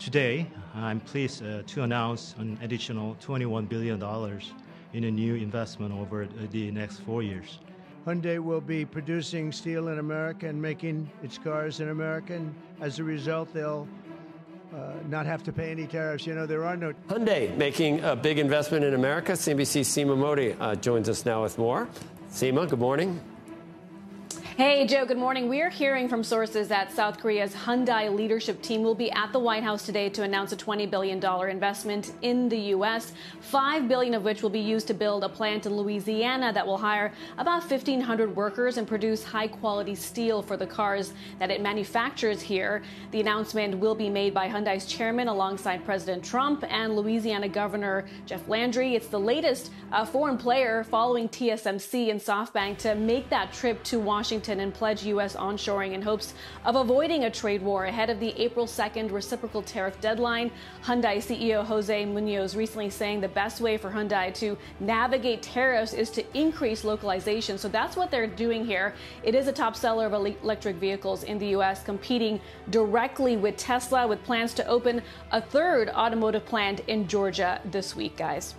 Today, I'm pleased to announce an additional $21 billion in a new investment over the next 4 years. Hyundai will be producing steel in America and making its cars in America, and as a result, they'll not have to pay any tariffs. You know, there are no... Hyundai making a big investment in America. CNBC's Seema Modi joins us now with more. Seema, good morning. Hey, Joe, good morning. We are hearing from sources that South Korea's Hyundai leadership team will be at the White House today to announce a $20 billion investment in the U.S., $5 billion of which will be used to build a plant in Louisiana that will hire about 1,500 workers and produce high-quality steel for the cars that it manufactures here. The announcement will be made by Hyundai's chairman alongside President Trump and Louisiana Governor Jeff Landry. It's the latest foreign player following TSMC and SoftBank to make that trip to Washington and pledge U.S. onshoring in hopes of avoiding a trade war ahead of the April 2nd reciprocal tariff deadline. Hyundai CEO Jose Munoz recently saying the best way for Hyundai to navigate tariffs is to increase localization. So that's what they're doing here. It is a top seller of electric vehicles in the U.S., competing directly with Tesla, with plans to open a third automotive plant in Georgia this week, guys.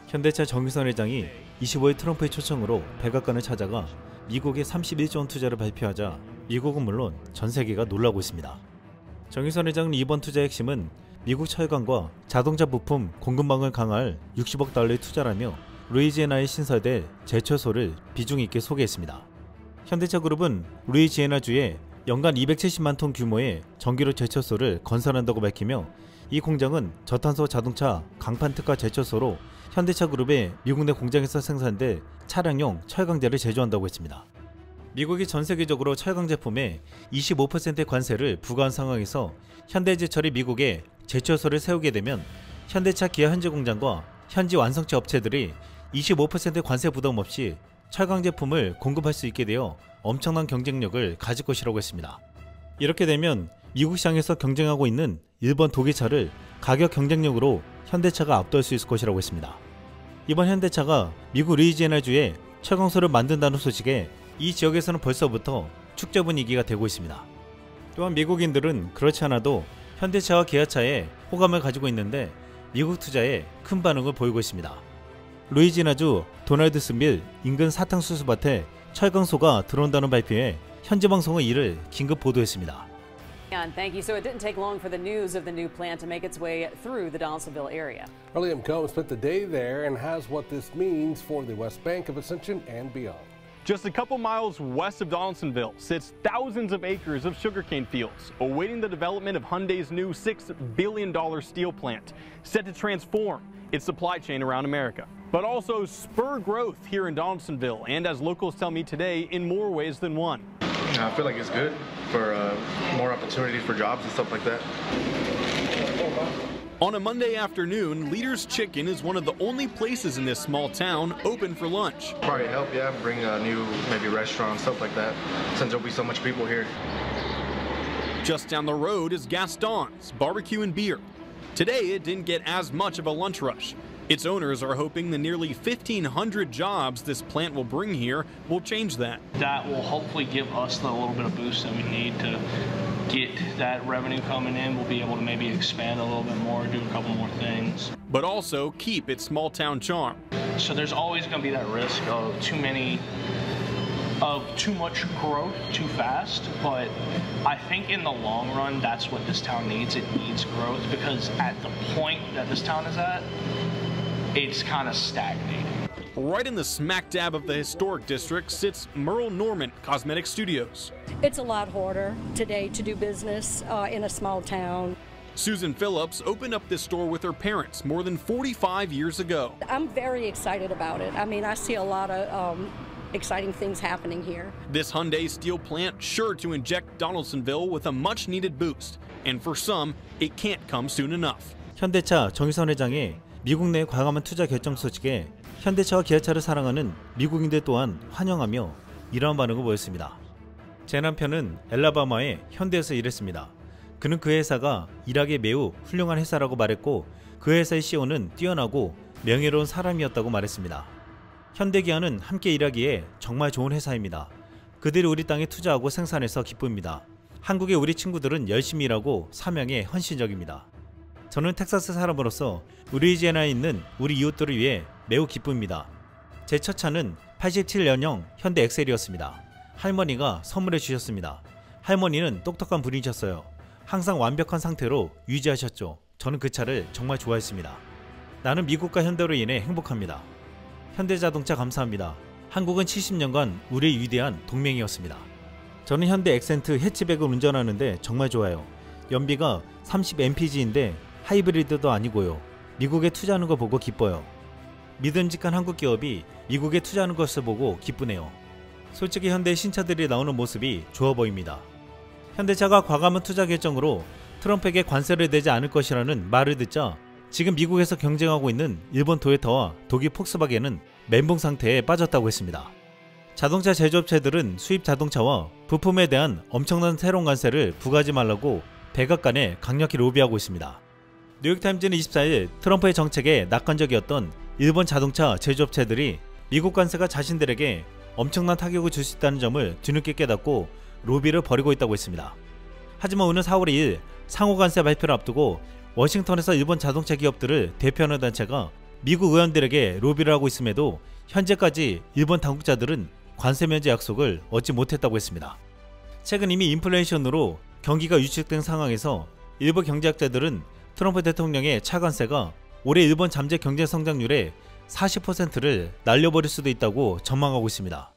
현대차 정유선 회장이 25일 트럼프의 초청으로 백악관을 찾아가 미국의 31조 원 투자를 발표하자 미국은 물론 전 세계가 놀라고 있습니다. 정유선 회장은 이번 투자의 핵심은 미국 철강과 자동차 부품 공급망을 강화할 60억 달러의 투자라며 루이지애나에 신설될 제철소를 비중 있게 소개했습니다. 현대차 그룹은 루이지애나주에 연간 270만 톤 규모의 전기료 제철소를 건설한다고 밝히며 이 공장은 저탄소 자동차 강판 특화 제철소로 현대차 그룹의 미국 내 공장에서 생산될 차량용 철강제를 제조한다고 했습니다. 미국이 전 세계적으로 철강 제품에 25%의 관세를 부과한 상황에서 현대제철이 미국에 제철소를 세우게 되면 현대차 기아 현지 공장과 현지 완성차 업체들이 25%의 관세 부담 없이 철강 제품을 공급할 수 있게 되어 엄청난 경쟁력을 가질 것이라고 했습니다. 이렇게 되면 미국 시장에서 경쟁하고 있는 일본, 독일차를 가격 경쟁력으로 현대차가 압도할 수 있을 것이라고 했습니다. 이번 현대차가 미국 루이지애나주에 철강소를 만든다는 소식에 이 지역에서는 벌써부터 축제 분위기가 되고 있습니다. 또한 미국인들은 그렇지 않아도 현대차와 기아차에 호감을 가지고 있는데 미국 투자에 큰 반응을 보이고 있습니다. 루이지애나주 도널드스빌 인근 사탕수수밭에 철강소가 들어온다는 발표에 현지 방송은 이를 긴급 보도했습니다. Thank you. So it didn't take long for the news of the new plant to make its way through the Donaldsonville area. Liam Combs spent the day there and has what this means for the West Bank of Ascension and beyond. Just a couple miles west of Donaldsonville sits thousands of acres of sugarcane fields, awaiting the development of Hyundai's new $6 billion steel plant, set to transform its supply chain around America, but also spur growth here in Donaldsonville, and as locals tell me today, in more ways than one. I feel like it's good for more opportunities for jobs and stuff like that. On a Monday afternoon, Leader's Chicken is one of the only places in this small town open for lunch. Probably help, yeah, bring a new maybe restaurant, stuff like that, since there'll be so much people here. Just down the road is Gaston's Barbecue and Beer. Today, it didn't get as much of a lunch rush. Its owners are hoping the nearly 1,500 jobs this plant will bring here will change that. That will hopefully give us the little bit of boost that we need to get that revenue coming in. We'll be able to maybe expand a little bit more, do a couple more things. But also keep its small town charm. So there's always going to be that risk of too much growth too fast, but I think in the long run, that's what this town needs. It needs growth because at the point that this town is at, it's kind of stagnating. Right in the smack dab of the historic district sits Merle Norman Cosmetic Studios. It's a lot harder today to do business in a small town. Susan Phillips opened up this store with her parents more than 45 years ago. I'm very excited about it. I mean, I see a lot of exciting things happening here. This Hyundai steel plant sure to inject Donaldsonville with a much-needed boost. And for some, it can't come soon enough. 현대차 정유선 회장의 미국 내 과감한 투자 결정 소식에 현대차와 기아차를 사랑하는 미국인들 또한 환영하며 이러한 반응을 보였습니다. 제 남편은 엘라바마의 현대에서 일했습니다. 그는 그 회사가 일하기에 매우 훌륭한 회사라고 말했고 그 회사의 CEO는 뛰어나고 명예로운 사람이었다고 말했습니다. 현대기아는 함께 일하기에 정말 좋은 회사입니다. 그들이 우리 땅에 투자하고 생산해서 기쁩니다. 한국의 우리 친구들은 열심히 일하고 사명에 헌신적입니다. 저는 텍사스 사람으로서 루이지애나에 있는 우리 이웃들을 위해 매우 기쁩니다. 제 첫 차는 87년형 현대 엑셀이었습니다. 할머니가 선물해 주셨습니다. 할머니는 똑똑한 분이셨어요. 항상 완벽한 상태로 유지하셨죠. 저는 그 차를 정말 좋아했습니다. 나는 미국과 현대로 인해 행복합니다. 현대자동차 감사합니다. 한국은 70년간 우리의 위대한 동맹이었습니다. 저는 현대 액센트 해치백을 운전하는데 정말 좋아요. 연비가 30mpg인데 하이브리드도 아니고요. 미국에 투자하는 거 보고 기뻐요. 믿음직한 한국 기업이 미국에 투자하는 것을 보고 기쁘네요. 솔직히 현대 신차들이 나오는 모습이 좋아 보입니다. 현대차가 과감한 투자 결정으로 트럼프에게 관세를 내지 않을 것이라는 말을 듣자 지금 미국에서 경쟁하고 있는 일본 도요타와 독일 폭스바겐은 멘붕 상태에 빠졌다고 했습니다. 자동차 제조업체들은 수입 자동차와 부품에 대한 엄청난 새로운 관세를 부과하지 말라고 백악관에 강력히 로비하고 있습니다. 뉴욕타임즈는 24일 트럼프의 정책에 낙관적이었던 일본 자동차 제조업체들이 미국 관세가 자신들에게 엄청난 타격을 줄 수 있다는 점을 뒤늦게 깨닫고 로비를 벌이고 있다고 했습니다. 하지만 오늘 4월 2일 상호관세 발표를 앞두고 워싱턴에서 일본 자동차 기업들을 대표하는 단체가 미국 의원들에게 로비를 하고 있음에도 현재까지 일본 당국자들은 관세 면제 약속을 얻지 못했다고 했습니다. 최근 이미 인플레이션으로 경기가 위축된 상황에서 일부 경제학자들은 트럼프 대통령의 차관세가 올해 일본 잠재 경제 성장률의 40%를 날려버릴 수도 있다고 전망하고 있습니다.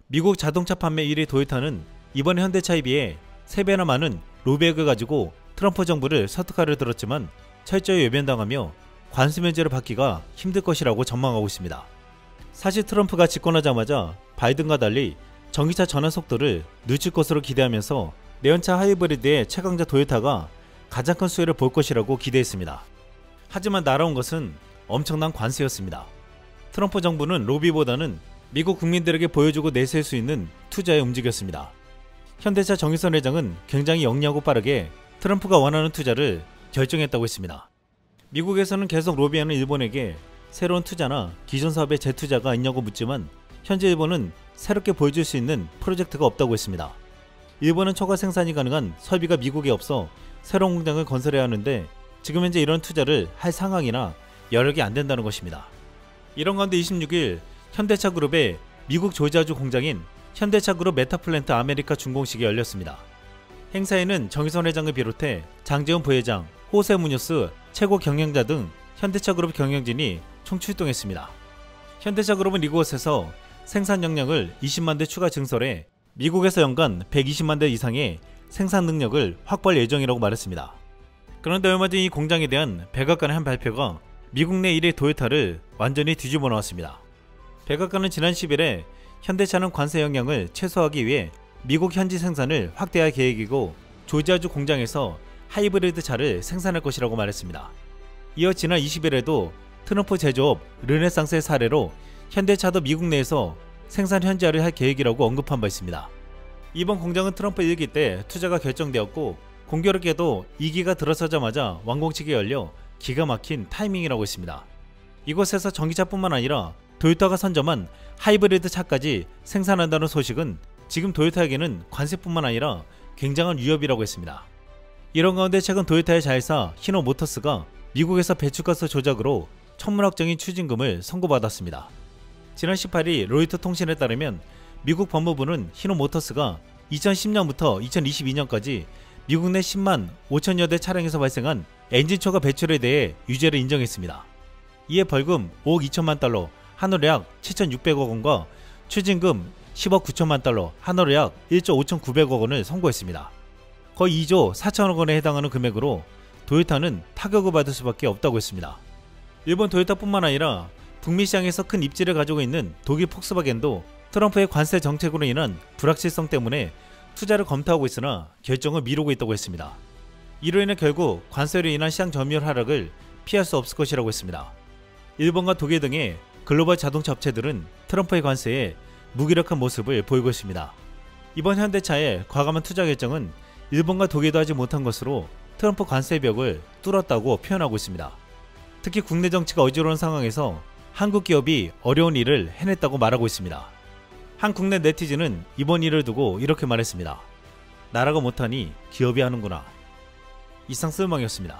미국 자동차 판매 1위 도요타는 이번 현대차에 비해 3배나 많은 로비액을 가지고 트럼프 정부를 설득하려 들었지만 철저히 외면당하며 관세 면제를 받기가 힘들 것이라고 전망하고 있습니다. 사실 트럼프가 집권하자마자 바이든과 달리 전기차 전환 속도를 늦출 것으로 기대하면서 내연차 하이브리드의 최강자 도요타가 가장 큰 수혜를 볼 것이라고 기대했습니다. 하지만 날아온 것은 엄청난 관세였습니다. 트럼프 정부는 로비보다는 미국 국민들에게 보여주고 내세울 수 있는 투자에 움직였습니다. 현대차 정의선 회장은 굉장히 영리하고 빠르게 트럼프가 원하는 투자를 결정했다고 했습니다. 미국에서는 계속 로비하는 일본에게 새로운 투자나 기존 사업에 재투자가 있냐고 묻지만 현재 일본은 새롭게 보여줄 수 있는 프로젝트가 없다고 했습니다. 일본은 초과 생산이 가능한 설비가 미국에 없어 새로운 공장을 건설해야 하는데 지금 현재 이런 투자를 할 상황이나 여력이 안 된다는 것입니다. 이런 가운데 26일 현대차 그룹의 미국 조지아주 공장인 현대차 그룹 메타플랜트 아메리카 준공식이 열렸습니다. 행사에는 정의선 회장을 비롯해 장재훈 부회장, 호세 무뇨스 최고 경영자 등 현대차 그룹 경영진이 총출동했습니다. 현대차 그룹은 이곳에서 생산 역량을 20만 대 추가 증설해 미국에서 연간 120만 대 이상의 생산 능력을 확보할 예정이라고 말했습니다. 그런데 얼마 전 이 공장에 대한 백악관의 한 발표가 미국 내 1위 도요타를 완전히 뒤집어 놓았습니다. 백악관은 지난 10일에 현대차는 관세 영향을 최소화하기 위해 미국 현지 생산을 확대할 계획이고 조지아주 공장에서 하이브리드 차를 생산할 것이라고 말했습니다. 이어 지난 20일에도 트럼프 제조업 르네상스의 사례로 현대차도 미국 내에서 생산 현지화를 할 계획이라고 언급한 바 있습니다. 이번 공장은 트럼프 1기 때 투자가 결정되었고 공교롭게도 2기가 들어서자마자 완공식이 열려 기가 막힌 타이밍이라고 했습니다. 이곳에서 전기차뿐만 아니라 도요타가 선점한 하이브리드 차까지 생산한다는 소식은 지금 도요타에게는 관세뿐만 아니라 굉장한 위협이라고 했습니다. 이런 가운데 최근 도요타의 자회사 히노모터스가 미국에서 배출가스 조작으로 천문학적인 추징금을 선고받았습니다. 지난 18일 로이터 통신에 따르면 미국 법무부는 히노모터스가 2010년부터 2022년까지 미국 내 10만 5천여 대 차량에서 발생한 엔진 초과 배출에 대해 유죄를 인정했습니다. 이에 벌금 5억 2천만 달러, 한화로 약 7,600억 원과 추징금 10억 9천만 달러, 한화로 약 1조 5,900억 원을 선고했습니다. 거의 2조 4천억 원에 해당하는 금액으로 도요타는 타격을 받을 수밖에 없다고 했습니다. 일본 도요타뿐만 아니라 북미 시장에서 큰 입지를 가지고 있는 독일 폭스바겐도 트럼프의 관세 정책으로 인한 불확실성 때문에 투자를 검토하고 있으나 결정을 미루고 있다고 했습니다. 이로 인해 결국 관세로 인한 시장 점유율 하락을 피할 수 없을 것이라고 했습니다. 일본과 독일 등의 글로벌 자동차 업체들은 트럼프의 관세에 무기력한 모습을 보이고 있습니다. 이번 현대차의 과감한 투자 결정은 일본과 독일도 하지 못한 것으로 트럼프 관세 벽을 뚫었다고 표현하고 있습니다. 특히 국내 정치가 어지러운 상황에서 한국 기업이 어려운 일을 해냈다고 말하고 있습니다. 한 국내 네티즌은 이번 일을 두고 이렇게 말했습니다. 나라가 못하니 기업이 하는구나. 이상 쓸망이었습니다.